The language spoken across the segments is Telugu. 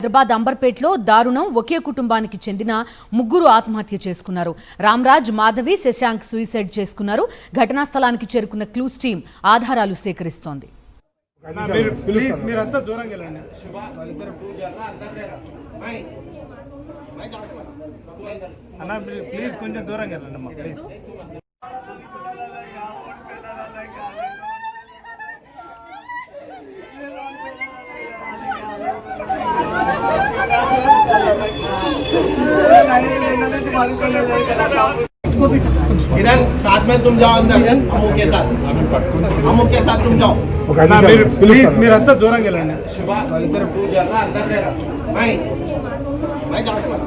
హైదరాబాద్ అంబర్పేటలో దారుణం. ఒకే కుటుంబానికి చెందిన ముగ్గురు ఆత్మహత్య చేసుకున్నారు. రామ్రాజ్, మాధవి, శశాంక్ సూసైడ్ చేసుకున్నారు. ఘటనా స్థలానికి చేరుకున్న క్లూస్ టీం ఆధారాలు సేకరిస్తోంది. किरण साथ में तुम जाओ अंदर अम्मू के साथ तुम जाओ प्लीज మీరంతా దూరంగా వెళ్ళండి వాళ్ళిద్దరు పూజ अंदर लेरा मैं जाऊंगा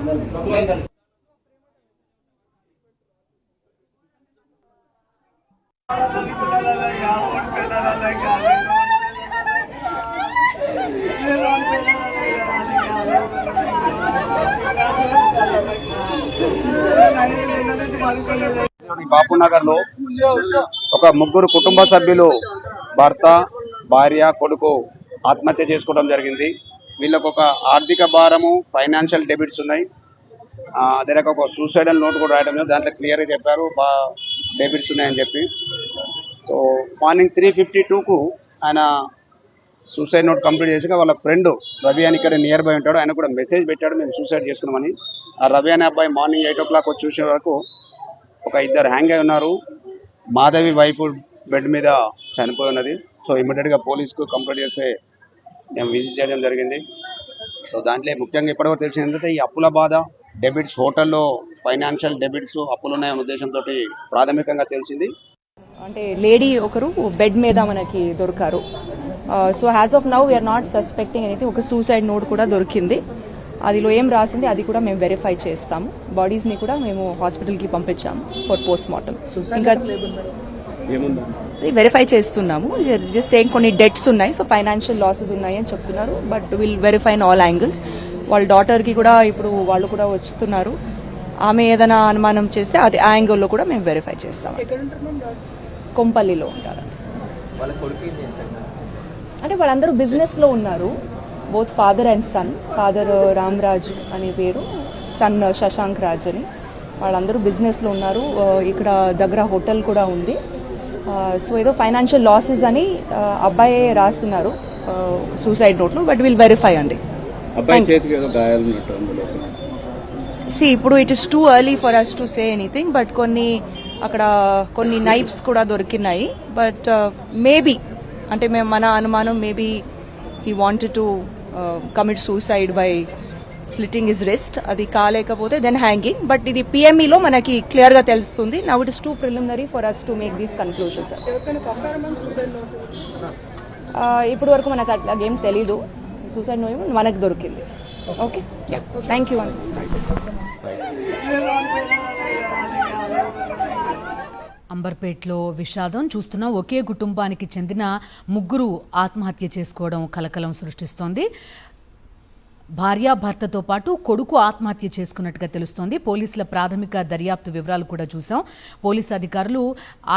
బాపునగర్ లో ఒక ముగ్గురు కుటుంబ సభ్యులు భర్త, భార్య, కొడుకు ఆత్మహత్య చేసుకోవడం జరిగింది. వీళ్ళకు ఒక ఆర్థిక భారము, ఫైనాన్షియల్ డెబిట్స్ ఉన్నాయి. అదే రకంగా ఒక సూసైడల్ నోట్ కూడా రాయడం జరిగింది. దాంట్లో క్లియర్గా చెప్పారు డెబిట్స్ ఉన్నాయని చెప్పి. సో మార్నింగ్ 3:52కు ఆయన సూసైడ్ నోట్ కంప్లీట్ చేసి వాళ్ళ ఫ్రెండ్ రవి అని ఇక్కడ నియర్ బై ఉంటాడు, ఆయన కూడా మెసేజ్ పెట్టాడు మేము సూసైడ్ చేసుకున్నామని. ఆ రవి అనే అబ్బాయి మార్నింగ్ 8 o'clock వచ్చి చూసే వరకు ఒక ఇద్దరు హ్యాంగ్ అయి ఉన్నారు. మాధవి వైపు బెడ్ మీద చనిపోయి ఉన్నది. సో ఇమీడియట్గా పోలీస్కు కంప్లైంట్ చేస్తే మేము విజిట్ చేయడం జరిగింది. సో దాంట్లో ముఖ్యంగా ఇప్పటివరకు తెలిసింది ఏంటంటే ఈ అప్పుల బాధ, డెబిట్స్, హోటల్లో ఫైనాన్షియల్ డెబిట్స్, అప్పులు ఉన్నాయనే ఉద్దేశంతో ప్రాథమికంగా తెలిసింది. అంటే లేడీ ఒకరు బెడ్ మీద మనకి దొరికారు. So as of now we are not suspecting anything. ఒక సూసైడ్ నోట్ కూడా దొరికింది. అదిలో ఏం రాసింది అది కూడా మేము వెరిఫై చేస్తాము. బాడీస్ ని కూడా మేము హాస్పిటల్ కి పంపించాము ఫర్ పోస్ట్ మార్టం. ఇంకా వెరిఫై చేస్తున్నాము. జస్ట్ సేమ్ కొన్ని డెట్స్ ఉన్నాయి, సో ఫైనాన్షియల్ లాసెస్ ఉన్నాయి అని చెప్తున్నారు. But will verify in all angles. వాళ్ళ డాటర్ కి కూడా ఇప్పుడు వాళ్ళు కూడా వస్తున్నారు. ఆమె ఏదైనా అనుమానం చేస్తే అది ఆ యాంగిల్లో కూడా మేము వెరిఫై చేస్తాము. కొంపల్లిలో ఉంటారు. అంటే వాళ్ళందరూ బిజినెస్ లో ఉన్నారు. Both father and son. Father Ramraj అనే పేరు, సన్ శశాంక్ రాజ్ అని. వాళ్ళందరూ బిజినెస్ లో ఉన్నారు. ఇక్కడ దగ్గర హోటల్ కూడా ఉంది. సో ఏదో ఫైనాన్షియల్ లాసెస్ అని అబ్బాయి రాస్తున్నారు సూసైడ్ నోట్ లో. బట్ విల్ వెరిఫై అండి. ఇప్పుడు it is too early for us to say anything. But అక్కడ కొన్ని నైఫ్స్ కూడా దొరికినాయి. బట్ మేబీ అంటే మేము మన అనుమానం maybe he wanted to commit suicide by slitting his wrist. అది కాలేకపోతే దెన్ హ్యాంగింగ్. బట్ ఇది పిఎంఈలో మనకి క్లియర్ గా తెలుస్తుంది. Now it is too preliminary for us to make these conclusions. ఇప్పటి వరకు మనకు అట్లా ఏం తెలీదు. సూసైడ్ నోట్ మనకు దొరికింది. ఓకే, థ్యాంక్ యూ అండి. అంబర్పేటలో విషాదం చూస్తున్నా. ఒకే కుటుంబానికి చెందిన ముగ్గురు ఆత్మహత్య చేసుకోవడం కలకలం సృష్టిస్తోంది. భార్యాభర్తతో పాటు కొడుకు ఆత్మహత్య చేసుకున్నట్టుగా తెలుస్తోంది. పోలీసుల ప్రాథమిక దర్యాప్తు వివరాలు కూడా చూసాం. పోలీసు అధికారులు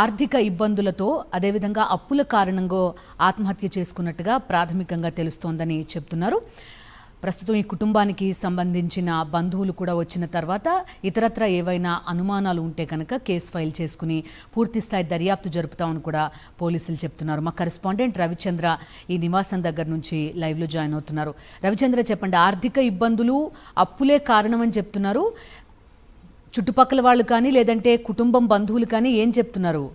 ఆర్థిక ఇబ్బందులతో, అదేవిధంగా అప్పుల కారణంగా ఆత్మహత్య చేసుకున్నట్టుగా ప్రాథమికంగా తెలుస్తోందని చెప్తున్నారు. ప్రస్తుతం ఈ కుటుంబానికి సంబంధించిన బంధువులు కూడా వచ్చిన తర్వాత ఇతరత్ర ఏవైనా అనుమానాలు ఉంటే కనుక కేసు ఫైల్ చేసుకుని పూర్తిస్థాయి దర్యాప్తు జరుపుతామని కూడా పోలీసులు చెప్తున్నారు. మా కరెస్పాండెంట్ రవిచంద్ర ఈ నివాసం దగ్గర నుంచి లైవ్లో జాయిన్ అవుతున్నారు. రవిచంద్ర, చెప్పండి. ఆర్థిక ఇబ్బందులు, అప్పులే కారణమని చెప్తున్నారు. చుట్టుపక్కల వాళ్ళు కానీ లేదంటే కుటుంబం బంధువులు కానీ ఏం చెప్తున్నారు?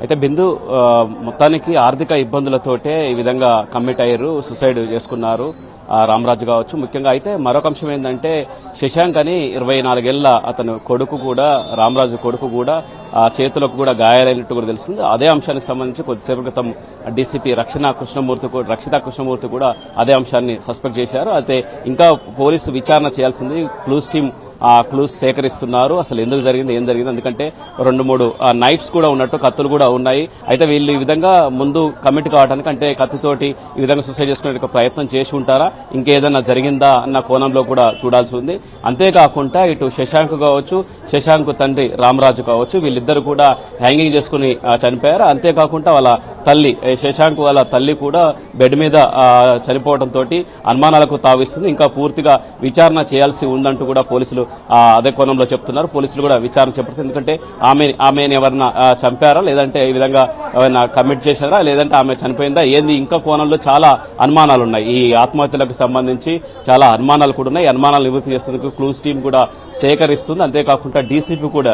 అయితే బిందు, మొత్తానికి ఆర్థిక ఇబ్బందులతోటే ఈ విధంగా కమిట్ అయ్యారు, సూసైడ్ చేసుకున్నారు రామరాజు కావచ్చు. ముఖ్యంగా అయితే మరొక అంశం ఏంటంటే శశాంక్ అని 24 ఏళ్ల అతను కొడుకు కూడా, రామరాజు కొడుకు కూడా చేతులకు కూడా గాయాలైనట్టు కూడా తెలుస్తుంది. అదే అంశానికి సంబంధించి కొద్దిసేపు క్రితం డీసీపీ రక్షితా కృష్ణమూర్తి కూడా అదే అంశాన్ని సస్పెక్ట్ చేశారు. అయితే ఇంకా పోలీసు విచారణ చేయాల్సింది. క్లూస్ టీం క్లూస్ సేకరిస్తున్నారు. అసలు ఎందుకు జరిగింది, ఏం జరిగింది, ఎందుకంటే 2-3 నైఫ్స్ కూడా ఉన్నట్టు, కత్తులు కూడా ఉన్నాయి. అయితే వీళ్ళు ఈ విధంగా ముందు కమిట్ కావడానికి, అంటే కత్తితోటి ఈ విధంగా సూసైడ్ చేసుకునే ప్రయత్నం చేసి ఉంటారా, ఇంకేదన్నా జరిగిందా అన్న కోణంలో కూడా చూడాల్సి ఉంది. అంతేకాకుండా ఇటు శశాంక్ కావచ్చు, శశాంక్ తండ్రి రామరాజు కావచ్చు, వీళ్ళిద్దరు కూడా హ్యాంగింగ్ చేసుకుని చనిపోయారు. అంతేకాకుండా వాళ్ళ తల్లి, శశాంక్ వాళ్ళ తల్లి కూడా బెడ్ మీద చనిపోవడంతో అనుమానాలకు తావిస్తుంది. ఇంకా పూర్తిగా విచారణ చేయాల్సి ఉందంటూ కూడా పోలీసులు అదే కోణంలో చెప్తున్నారు. పోలీసులు కూడా విచారణ చేపడుతుంది. ఎందుకంటే ఆమెను ఎవరన్నా చంపారా, లేదంటే ఈ విధంగా ఎవరైనా కమిట్ చేశారా, లేదంటే ఆమె చనిపోయిందా, ఏంది, ఇంకా కోణంలో చాలా అనుమానాలు ఉన్నాయి. ఈ ఆత్మహత్యలకు సంబంధించి చాలా అనుమానాలు కూడా ఉన్నాయి. అనుమానాలు నివృత్తి చేసేందుకు క్లూస్ టీం కూడా సేకరిస్తుంది. అంతేకాకుండా డీసీపీ కూడా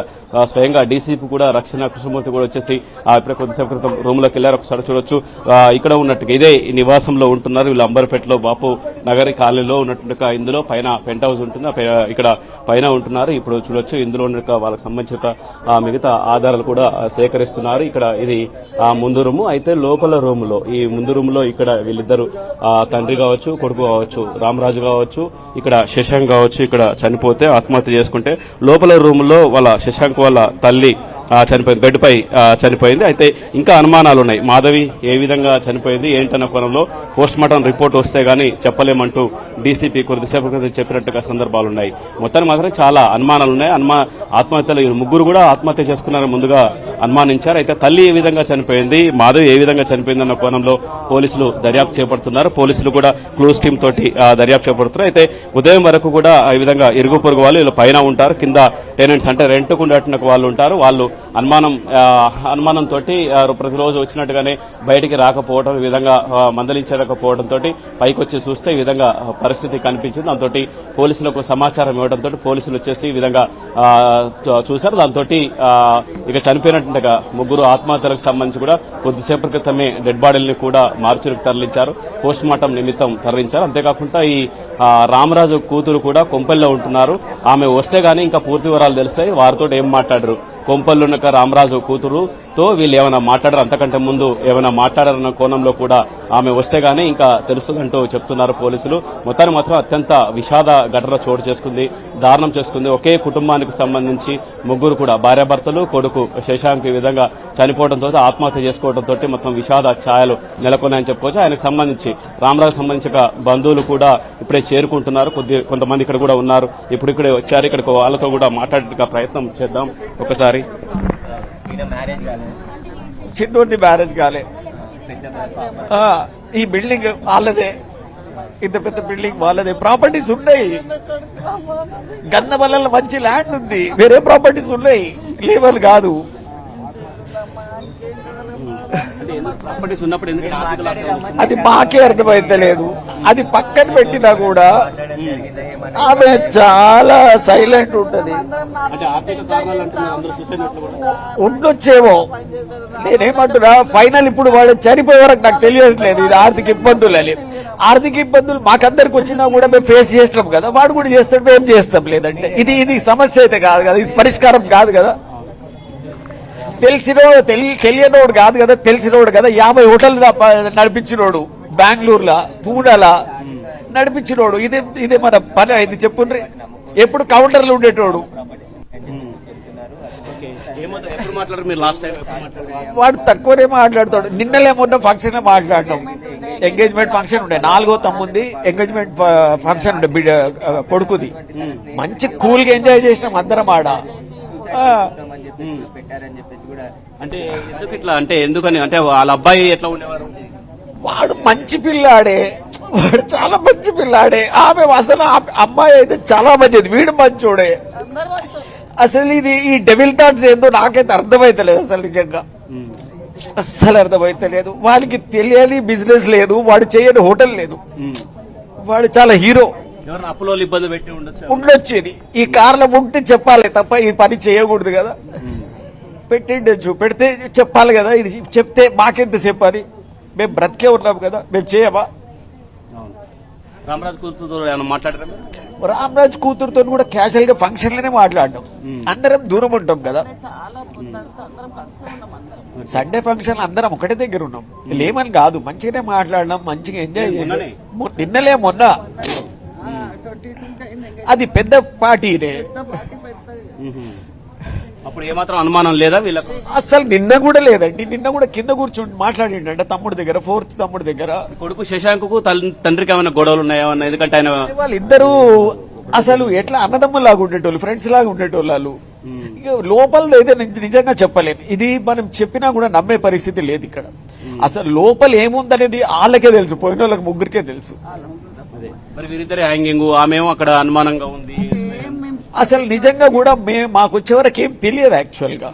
స్వయంగా డీసీపీ కూడా రక్షణ కృష్ణమూర్తి కూడా వచ్చేసి ఇప్పుడే కొద్దిసేపు క్రితం రూమ్ లోకి వెళ్లారు. ఒకసారి చూడొచ్చు, ఇక్కడ ఉన్నట్టుగా ఇదే నివాసంలో ఉంటున్నారు వీళ్ళు. అంబర్పేటలో బాపు నగరి కాలనీలో ఉన్నట్టుగా ఇందులో పైన పెంట్ హౌస్ ఉంటుంది, ఇక్కడ పైన ఉంటున్నారు. ఇప్పుడు చూడొచ్చు ఇందులో ఉన్న వాళ్ళకి సంబంధించిన మిగతా ఆధారాలు కూడా సేకరిస్తున్నారు. ఇక్కడ ఇది ముందు రూము. అయితే లోపల రూమ్ లో, ఈ ముందు రూమ్ లో ఇక్కడ వీళ్ళిద్దరు తండ్రి కావచ్చు, కొడుకు కావచ్చు, రామరాజు కావచ్చు, ఇక్కడ శశాంక్ కావచ్చు, ఇక్కడ చనిపోతే ఆత్మహత్య చేసుకుంటే లోపల రూమ్ లో వాళ్ళ శశాంక్ వాళ్ళ తల్లి చనిపోయింది, బెడ్ పై చనిపోయింది. అయితే ఇంకా అనుమానాలు ఉన్నాయి. మాధవి ఏ విధంగా చనిపోయింది ఏంటన్న కోణంలో పోస్ట్ మార్టం రిపోర్ట్ వస్తే గానీ చెప్పలేమంటూ డీసీపీ కొద్దిసేపు క్రితం చెప్పినట్టుగా సందర్భాలున్నాయి. మొత్తానికి మాత్రం చాలా అనుమానాలు ఉన్నాయి. ఆత్మహత్యలు ముగ్గురు కూడా ఆత్మహత్య చేసుకున్నారని ముందుగా అనుమానించారు. అయితే తల్లి ఏ విధంగా చనిపోయింది, మాధవి ఏ విధంగా చనిపోయింది అన్న కోణంలో పోలీసులు దర్యాప్తు చేపడుతున్నారు. పోలీసులు కూడా క్లూస్ టీం తోటి దర్యాప్తు చేపడుతున్నారు. అయితే ఉదయం వరకు కూడా ఈ విధంగా ఇరుగు పొరుగు వాళ్ళు వీళ్ళు పైన ఉంటారు, కింద టెనెంట్స్ అంటే రెంట్కు ఉండేటువంటి వాళ్ళు ఉంటారు. వాళ్ళు అనుమానంతో ప్రతిరోజు వచ్చినట్టుగానే బయటికి రాకపోవడం, ఈ విధంగా మందలించకపోవడంతో పైకి వచ్చి చూస్తే ఈ విధంగా పరిస్థితి కనిపించింది. దాంతో పోలీసులకు సమాచారం ఇవ్వడంతో పోలీసులు వచ్చేసి ఈ విధంగా చూశారు. దాంతో ఇక చనిపోయినట్టుగా ముగ్గురు ఆత్మహత్యలకు సంబంధించి కూడా కొద్దిసేపటి క్రితమే డెడ్ బాడీలను కూడా మార్చులకు తరలించారు, పోస్ట్ మార్టం నిమిత్తం తరలించారు. అంతేకాకుండా ఈ రామరాజు కూతురు కూడా కొంపల్లో ఉంటున్నారు. ఆమె వస్తే గానీ ఇంకా పూర్తి వివరాలు తెలుస్తాయి. వారితో ఏం మాట్లాడరు. కొంపల్లున్న రామరాజు కూతురుతో వీళ్ళు ఏమైనా మాట్లాడారు, అంతకంటే ముందు ఏమైనా మాట్లాడారన్న కోణంలో కూడా ఆమె వస్తే గానీ ఇంకా తెలుస్తుందంటూ చెప్తున్నారు పోలీసులు. మొత్తానికి మాత్రం అత్యంత విషాద ఘటన చోటు చేసుకుంది, దారుణం చేసుకుంది. ఒకే కుటుంబానికి సంబంధించి ముగ్గురు కూడా భార్యాభర్తలు, కొడుకు శశాంక్ ఈ విధంగా చనిపోవడంతో, ఆత్మహత్య చేసుకోవడంతో మొత్తం విషాద ఛాయలు నెలకొన్నాయని చెప్పుకోవచ్చు. ఆయనకు సంబంధించి రామరాజు సంబంధించిన బంధువులు కూడా ఇప్పుడే చేరుకుంటున్నారు. కొంతమంది ఇక్కడ కూడా ఉన్నారు, ఇప్పుడు ఇక్కడే వచ్చారు. ఇక్కడికి వాళ్ళతో కూడా మాట్లాడే ప్రయత్నం చేద్దాం. ఒకసారి చిన్నోడిని మ్యారేజ్ కాలే, ఈ బిల్డింగ్ వాళ్ళదే, ఇంత పెద్ద బిల్డింగ్ వాళ్ళదే, ప్రాపర్టీస్ ఉన్నాయి, గన్నవల్ల మంచి ల్యాండ్ ఉంది, వేరే ప్రాపర్టీస్ ఉన్నాయి, లేవల్ కాదు. అది మాకే అర్థమైతలేదు. అది పక్కన పెట్టినా కూడా ఆమె చాలా సైలెంట్ ఉంటది. ఉండొచ్చేమో, నేనేమంటున్నా ఫైనల్ ఇప్పుడు వాడు చనిపోయే వరకు నాకు తెలియట్లేదు ఇది ఆర్థిక ఇబ్బందులు అని. ఆర్థిక ఇబ్బందులు మాకందరికి వచ్చినా కూడా మేము ఫేస్ చేస్తున్నాం కదా, వాడు కూడా చేస్తాడు, మేము చేస్తాం. లేదంటే ఇది సమస్య అయితే కాదు కదా, ఇది పరిష్కారం కాదు కదా. తెలియనోడు కాదు కదా, తెలిసినోడు కదా. 50 హోటల్ నడిపించినోడు, బెంగళూరులో, పూణేలా నడిపించినోడు. ఇదే మన పని ఇది చెప్పుండ్రి. ఎప్పుడు కౌంటర్లు ఉండేటోడు. వాడు తక్కువనే మాట్లాడతాడు. నిన్నలే మొన్న ఫంక్షన్ మాట్లాడటం, ఎంగేజ్మెంట్ ఫంక్షన్ ఉండే, 4వ తమ్ముంది ఎంగేజ్మెంట్ ఫంక్షన్ ఉండే కొడుకుది. మంచి కూల్ గా ఎంజాయ్ చేసినాం అందరం ఆడ. అంటే ఎందుకు ఇట్లా, అంటే ఎందుకని, అంటే వాళ్ళ అబ్బాయి ఎట్లా ఉండేవారు? వాడు మంచి పిల్లాడే, వాడు చాలా మంచి పిల్లాడే. ఆమె అసలు అమ్మాయి అయితే చాలా మంచిది, వీడు మంచోడే. అసలు ఈ డెవిల్ థాట్స్ ఏందో నాకైతే అర్థమైతలేదు అసలు, నిజంగా అస్సలు అర్థమైతలేదు. వాడికి తెలియని బిజినెస్ లేదు, వాడు చేయని హోటల్ లేదు, వాడు చాలా హీరో. అప్పులో ఇబ్బంది పెట్టి ఉండొచ్చేది. ఈ కార్లో ఉంటే చెప్పాలి తప్ప ఈ పని చేయకూడదు కదా. పెట్టిండొచ్చు, పెడితే చెప్పాలి కదా. ఇది చెప్తే మాకెంత చెప్పాలి, మేము బ్రతికే ఉన్నాం కదా, మేము చేయమా? రామరాజు కూతురుతో మాట్లాడారు. రామరాజు కూతురుతో కూడా క్యాజువల్ గా ఫంక్షన్ లోనే మాట్లాడడం. అందరం దూరం ఉంటాం కదా. సండే ఫంక్షన్ అందరం ఒకటే దగ్గర ఉన్నాం, లేమని కాదు, మంచిగానే మాట్లాడినాం, మంచిగా ఎంజాయ్ చేసాం. నిన్నలే మొన్న అది పెద్ద పార్టీనే. అప్పుడు ఏమాత్రం అనుమానం లేదా వీళ్ళకు? అసలు నిన్న కూడా లేదండి, నిన్న కూడా కింద కూర్చొని మాట్లాడిండంట తమ్ముడి దగ్గర, 4th తమ్ముడి దగ్గర. కొడుకు శశాంకు తండ్రికి ఏమైనా గొడవలు ఉన్నాయా? ఎందుకంటే ఆయన వాళ్ళిద్దరూ అసలు ఎట్లా అన్నదమ్ములు లాగా ఉండేటోళ్ళు, ఫ్రెండ్స్ లాగా ఉండేటోళ్ళు వాళ్ళు. ఇక లోపల అయితే నిజంగా చెప్పలేను, ఇది మనం చెప్పినా కూడా నమ్మే పరిస్థితి లేదు ఇక్కడ. అసలు లోపల ఏముందనేది వాళ్ళకే తెలుసు, పోయిన వాళ్ళకి ముగ్గురికే తెలుసు. మరి వీరిద్దరి హ్యాంగింగ్, ఆమెమో అక్కడ అనుమానంగా ఉంది. అసలు నిజంగా కూడా మాకు వచ్చే వరకు ఏం తెలియదు యాక్చువల్ గా.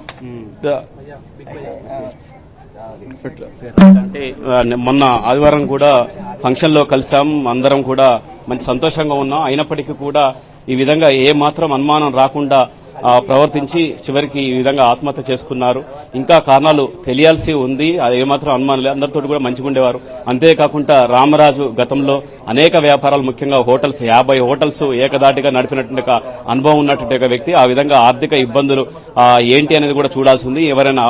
అంటే మొన్న ఆదివారం కూడా ఫంక్షన్ లో కలిసాం, అందరం కూడా మంచి సంతోషంగా ఉన్నాం. అయినప్పటికీ కూడా ఈ విధంగా ఏ మాత్రం అనుమానం రాకుండా ప్రవర్తించి చివరికి ఈ విధంగా ఆత్మహత్య చేసుకున్నారు. ఇంకా కారణాలు తెలియాల్సి ఉంది, అది ఏమాత్రం అనుమానం లేదు. అందరితో కూడా మంచిగా ఉండేవారు. అంతేకాకుండా రామరాజు గతంలో అనేక వ్యాపారాలు, ముఖ్యంగా హోటల్స్, 50 హోటల్స్ ఏకదాటిగా నడిపినటువంటి ఒక అనుభవం ఉన్నటువంటి ఒక వ్యక్తి. ఆ విధంగా ఆర్థిక ఇబ్బందులు ఏంటి అనేది కూడా చూడాల్సి ఉంది. ఎవరైనా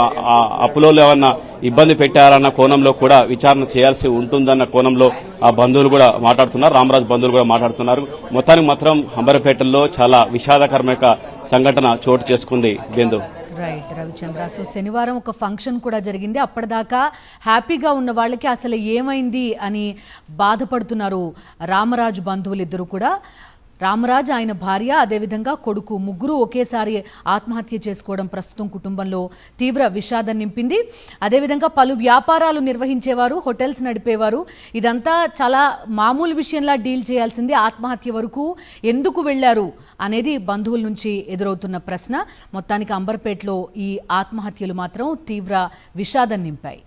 అప్పులో ఏమన్నా ఇబ్బంది పెట్టారన్న కోణంలో కూడా విచారణ చేయాల్సి ఉంటుందన్న కోణంలో ఆ బంధువులు కూడా మాట్లాడుతున్నారు, రామరాజు బంధువులు కూడా మాట్లాడుతున్నారు. మొత్తానికి మాత్రం అంబర్పేటలో చాలా విషాదకరమైన సంఘటన చోటు చేసుకుంది. బిందు. రైట్ రవిచంద్ర. సో శనివారం ఒక ఫంక్షన్ కూడా జరిగింది. అప్పటిదాకా హ్యాపీగా ఉన్న వాళ్ళకి అసలు ఏమైంది అని బాధపడుతున్నారు రామరాజు బంధువులు ఇద్దరు కూడా. రామరాజ్, ఆయన భార్య, అదేవిధంగా కొడుకు, ముగ్గురు ఒకేసారి ఆత్మహత్య చేసుకోవడం ప్రస్తుతం కుటుంబంలో తీవ్ర విషాదం నింపింది. అదేవిధంగా పలు వ్యాపారాలు నిర్వహించేవారు, హోటల్స్ నడిపేవారు. ఇదంతా చాలా మామూలు విషయంలా డీల్ చేయాల్సింది. ఆత్మహత్య వరకు ఎందుకు వెళ్లారు అనేది బంధువుల నుంచి ఎదురవుతున్న ప్రశ్న. మొత్తానికి అంబర్పేటలో ఈ ఆత్మహత్యలు మాత్రం తీవ్ర విషాదం నింపాయి.